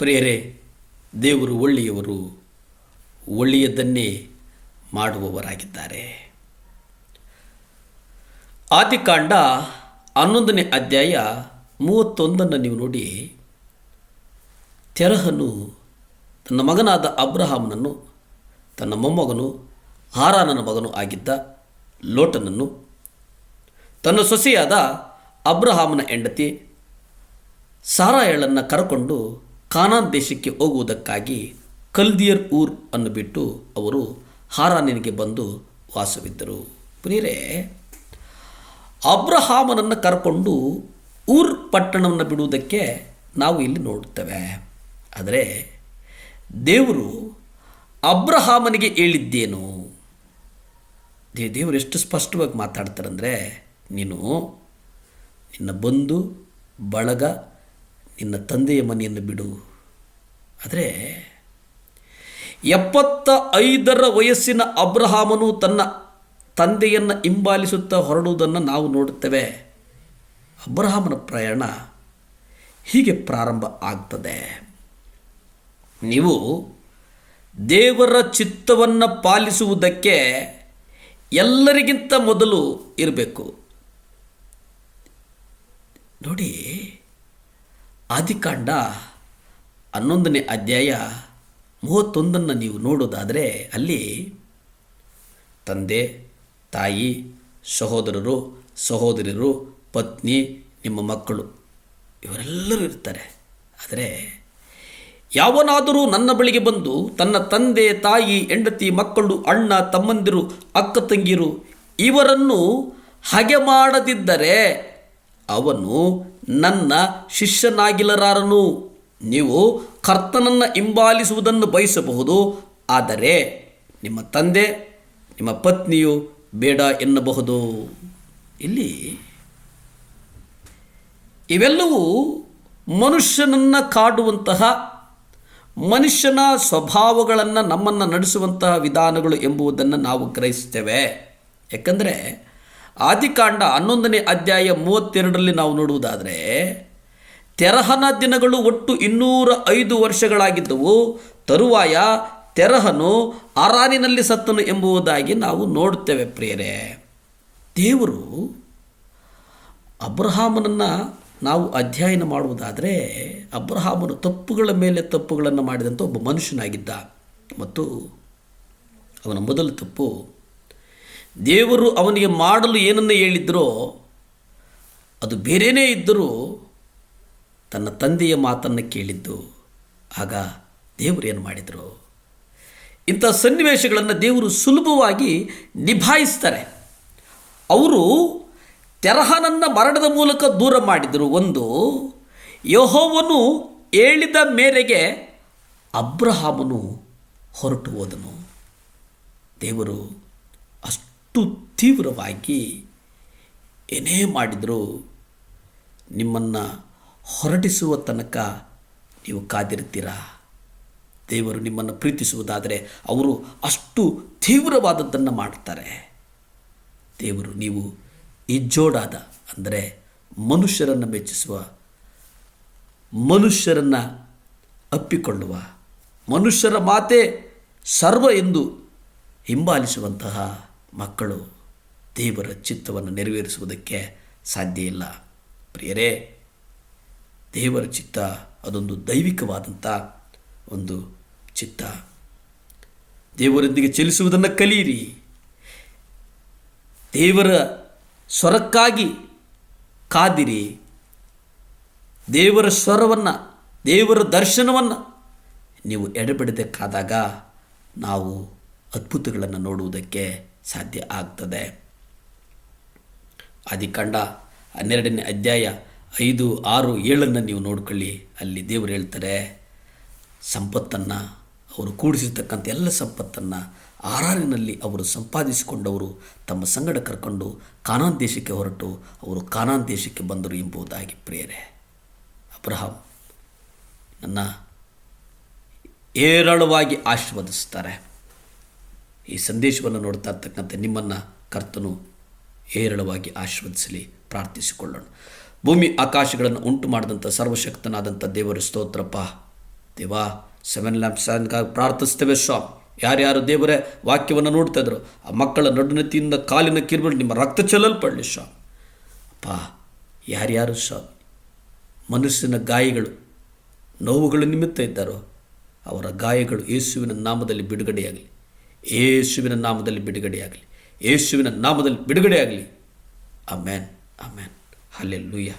ಪ್ರಿಯರೇ, ದೇವರು ಒಳ್ಳೆಯವರು, ಒಳ್ಳೆಯದನ್ನೇ ಮಾಡುವವರಾಗಿದ್ದಾರೆ. ಆದಿಕಾಂಡ 11ನೇ ಅಧ್ಯಾಯ 31 ನೀವು ನೋಡಿ. ತೆರಹನು ತನ್ನ ಮಗನಾದ ಅಬ್ರಹಾಮನನ್ನು, ತನ್ನ ಮೊಮ್ಮಗನು ಹಾರಾನನ ಮಗನು ಆಗಿದ್ದ ಲೋಟನನ್ನು, ತನ್ನ ಸೊಸೆಯಾದ ಅಬ್ರಹಾಮನ ಹೆಂಡತಿ ಸಾರಾಯಳನ್ನು ಕರಕೊಂಡು ಕಾನಾನ್ ದೇಶಕ್ಕೆ ಹೋಗುವುದಕ್ಕಾಗಿ ಕಲ್ದಿಯರ್ ಊರ್ ಅನ್ನು ಬಿಟ್ಟು ಅವರು ಹಾರಾನಿಗೆ ಬಂದು ವಾಸವಿದ್ದರು. ಪ್ರಿಯರೇ, ಅಬ್ರಹಾಮನನ್ನು ಕರ್ಕೊಂಡು ಊರ್ ಪಟ್ಟಣವನ್ನು ಬಿಡುವುದಕ್ಕೆ ನಾವು ಇಲ್ಲಿ ನೋಡುತ್ತೇವೆ. ಆದರೆ ದೇವರು ಅಬ್ರಹಾಮನಿಗೆ ಹೇಳಿದ್ದೇನು? ದೇವರು ಎಷ್ಟು ಸ್ಪಷ್ಟವಾಗಿ ಮಾತಾಡ್ತಾರಂದರೆ, ನೀನು ನಿನ್ನ ಬಂಧು ಬಳಗ, ನಿನ್ನ ತಂದೆಯ ಮನೆಯನ್ನು ಬಿಡು. ಆದರೆ 75 ವಯಸ್ಸಿನ ಅಬ್ರಹಾಮನು ತನ್ನ ತಂದೆಯನ್ನು ಹಿಂಬಾಲಿಸುತ್ತಾ ಹೊರಡುವುದನ್ನು ನಾವು ನೋಡುತ್ತೇವೆ. ಅಬ್ರಹಾಮನ ಪ್ರಯಾಣ ಹೀಗೆ ಪ್ರಾರಂಭ ಆಗ್ತದೆ. ನೀವು ದೇವರ ಚಿತ್ತವನ್ನು ಪಾಲಿಸುವುದಕ್ಕೆ ಎಲ್ಲರಿಗಿಂತ ಮೊದಲು ಇರಬೇಕು. ನೋಡಿ, ಆದಿಕಾಂಡ 11ನೇ ಅಧ್ಯಾಯ 31 ನೀವು ನೋಡೋದಾದರೆ ಅಲ್ಲಿ ತಂದೆ, ತಾಯಿ, ಸಹೋದರರು, ಸಹೋದರಿಯರು, ಪತ್ನಿ, ನಿಮ್ಮ ಮಕ್ಕಳು ಇವರೆಲ್ಲರೂ ಇರ್ತಾರೆ. ಆದರೆ ಯಾವನಾದರೂ ನನ್ನ ಬಳಿಗೆ ಬಂದು ತನ್ನ ತಂದೆ, ತಾಯಿ, ಹೆಂಡತಿ, ಮಕ್ಕಳು, ಅಣ್ಣ, ತಮ್ಮಂದಿರು, ಅಕ್ಕ ತಂಗಿರು ಇವರನ್ನು ಹಾಗೆ ಮಾಡದಿದ್ದರೆ ಅವನು ನನ್ನ ಶಿಷ್ಯನಾಗಿಲ್ಲರಾರನು. ನೀವು ಕರ್ತನನ್ನು ಹಿಂಬಾಲಿಸುವುದನ್ನು ಬಯಸಬಹುದು, ಆದರೆ ನಿಮ್ಮ ತಂದೆ, ನಿಮ್ಮ ಪತ್ನಿಯು ಬೇಡ ಎನ್ನಬಹುದು. ಇಲ್ಲಿ ಇವೆಲ್ಲವೂ ಮನುಷ್ಯನನ್ನು ಕಾಡುವಂತಹ, ಮನುಷ್ಯನ ಸ್ವಭಾವಗಳನ್ನು ನಮ್ಮನ್ನು ನಡೆಸುವಂತಹ ವಿಧಾನಗಳು ಎಂಬುದನ್ನು ನಾವು ಗ್ರಹಿಸ್ತೇವೆ. ಯಾಕಂದರೆ ಆದಿಕಾಂಡ 11ನೇ ಅಧ್ಯಾಯ 32ರಲ್ಲಿ ನಾವು ನೋಡುವುದಾದರೆ ತೆರಹನ ದಿನಗಳು ಒಟ್ಟು 205 ವರ್ಷಗಳಾಗಿದ್ದವು. ತರುವಾಯ ತೆರಹನು ಹಾರಾನಿನಲ್ಲಿ ಸತ್ತನು ಎಂಬುದಾಗಿ ನಾವು ನೋಡುತ್ತೇವೆ. ಪ್ರಿಯರೇ, ದೇವರು ಅಬ್ರಹಾಮನನ್ನು ನಾವು ಅಧ್ಯಯನ ಮಾಡುವುದಾದರೆ ಅಬ್ರಹಾಮನು ತಪ್ಪುಗಳ ಮೇಲೆ ತಪ್ಪುಗಳನ್ನು ಮಾಡಿದಂಥ ಒಬ್ಬ ಮನುಷ್ಯನಾಗಿದ್ದ. ಮತ್ತು ಅವನ ಮೊದಲ ತಪ್ಪು, ದೇವರು ಅವನಿಗೆ ಮಾಡಲು ಏನನ್ನು ಹೇಳಿದ್ರೋ ಅದು ಬೇರೆಯೇ ಇದ್ದರೂ ತನ್ನ ತಂದೆಯ ಮಾತನ್ನು ಕೇಳಿದ್ದು. ಆಗ ದೇವರು ಏನು ಮಾಡಿದರು? ಇಂಥ ಸನ್ನಿವೇಶಗಳನ್ನು ದೇವರು ಸುಲಭವಾಗಿ ನಿಭಾಯಿಸ್ತಾರೆ. ಅವರು ತೆರಹನನ್ನು ಮರಣದ ಮೂಲಕ ದೂರ ಮಾಡಿದರು. ಒಂದು, ಯೆಹೋವನು ಹೇಳಿದ ಮೇರೆಗೆ ಅಬ್ರಹಾಮನು ಹೊರಟು ಹೋದನು. ದೇವರು ಅಷ್ಟು ತೀವ್ರವಾಗಿ ಏನೇ ಮಾಡಿದರೂ ನಿಮ್ಮನ್ನು ಹೊರಡಿಸುವ ತನಕ ನೀವು ಕಾದಿರ್ತೀರಾ. ದೇವರು ನಿಮ್ಮನ್ನು ಪ್ರೀತಿಸುವುದಾದರೆ ಅವರು ಅಷ್ಟು ತೀವ್ರವಾದದ್ದನ್ನು ಮಾಡ್ತಾರೆ. ದೇವರು ನೀವು ಇಜ್ಜೋಡಾದ ಅಂದರೆ ಮನುಷ್ಯರನ್ನು ಮೆಚ್ಚಿಸುವ, ಮನುಷ್ಯರನ್ನು ಅಪ್ಪಿಕೊಳ್ಳುವ, ಮನುಷ್ಯರ ಮಾತೇ ಸರ್ವ ಎಂದು ಹಿಂಬಾಲಿಸುವಂತಹ ಮಕ್ಕಳು ದೇವರ ಚಿತ್ತವನ್ನು ನೆರವೇರಿಸುವುದಕ್ಕೆ ಸಾಧ್ಯ ಇಲ್ಲ. ಪ್ರಿಯರೇ, ದೇವರ ಚಿತ್ತ ಅದೊಂದು ದೈವಿಕವಾದಂಥ ಒಂದು ಚಿತ್ತ. ದೇವರೊಂದಿಗೆ ಚಲಿಸುವುದನ್ನು ಕಲಿಯಿರಿ. ದೇವರ ಸ್ವರಕ್ಕಾಗಿ ಕಾದಿರಿ. ದೇವರ ಸ್ವರವನ್ನು, ದೇವರ ದರ್ಶನವನ್ನು ನೀವು ಎಡೆಬಿಡದೆ ಕಾದಾಗ ನಾವು ಅದ್ಭುತಗಳನ್ನು ನೋಡುವುದಕ್ಕೆ ಸಾಧ್ಯ ಆಗ್ತದೆ. ಆದಿಕಾಂಡ 12ನೇ ಅಧ್ಯಾಯ 5, 6, 7 ನೀವು ನೋಡ್ಕೊಳ್ಳಿ. ಅಲ್ಲಿ ದೇವರು ಹೇಳ್ತಾರೆ, ಸಂಪತ್ತನ್ನು ಅವರು ಕೂಡಿಸಿರ್ತಕ್ಕಂಥ ಎಲ್ಲ ಸಂಪತ್ತನ್ನು ಹಾರಾನಿನಲ್ಲಿ ಅವರು ಸಂಪಾದಿಸಿಕೊಂಡವರು ತಮ್ಮ ಸಂಗಡ ಕರ್ಕೊಂಡು ಕಾನಾನ್ ದೇಶಕ್ಕೆ ಹೊರಟು ಅವರು ಕಾನಾನ್ ದೇಶಕ್ಕೆ ಬಂದರು ಎಂಬುದಾಗಿ. ಪ್ರಿಯರೇ, ಅಬ್ರಹಾಂ ನನ್ನ ಹೇರಳವಾಗಿ ಆಶೀರ್ವದಿಸ್ತಾರೆ. ಈ ಸಂದೇಶವನ್ನು ನೋಡ್ತಾ ಇರ್ತಕ್ಕಂಥ ನಿಮ್ಮನ್ನು ಕರ್ತನು ಹೇರಳವಾಗಿ ಆಶೀರ್ವದಿಸಲಿ. ಪ್ರಾರ್ಥಿಸಿಕೊಳ್ಳೋಣ. ಭೂಮಿ ಆಕಾಶಗಳನ್ನು ಉಂಟು ಮಾಡಿದಂಥ ಸರ್ವಶಕ್ತನಾದಂಥ ದೇವರ ಸ್ತೋತ್ರಪ್ಪ. ದೇವಾ 7 ಲ್ಯಾಂಪ್ಸ್ಗಾಗಿ ಪ್ರಾರ್ಥಿಸ್ತೇವೆ ಸ್ವಾಮಿ. ಯಾರ್ಯಾರು ದೇವರೇ ವಾಕ್ಯವನ್ನು ನೋಡ್ತಾ ಇದ್ರು ಆ ಮಕ್ಕಳ ನಡುನೆತ್ತಿಯಿಂದ ಕಾಲಿನ ಕಿರುಬಳಿ ನಿಮ್ಮ ರಕ್ತ ಚೆಲ್ಲಲ್ಪಡಲಿ ಸ್ವಾಮಿ. ಅಪ್ಪ, ಯಾರ್ಯಾರು ಸ್ವಾಮಿ ಮನುಷ್ಯನ ಗಾಯಗಳು ನೋವುಗಳು ನಿಮಿತ್ತ ಇದ್ದಾರೋ ಅವರ ಗಾಯಗಳು ಯೇಸುವಿನ ನಾಮದಲ್ಲಿ ಬಿಡುಗಡೆಯಾಗಲಿ, ಯೇಸುವಿನ ನಾಮದಲ್ಲಿ ಬಿಡುಗಡೆಯಾಗಲಿ, ಯೇಸುವಿನ ನಾಮದಲ್ಲಿ ಬಿಡುಗಡೆಯಾಗಲಿ. Amen, amen, hallelujah.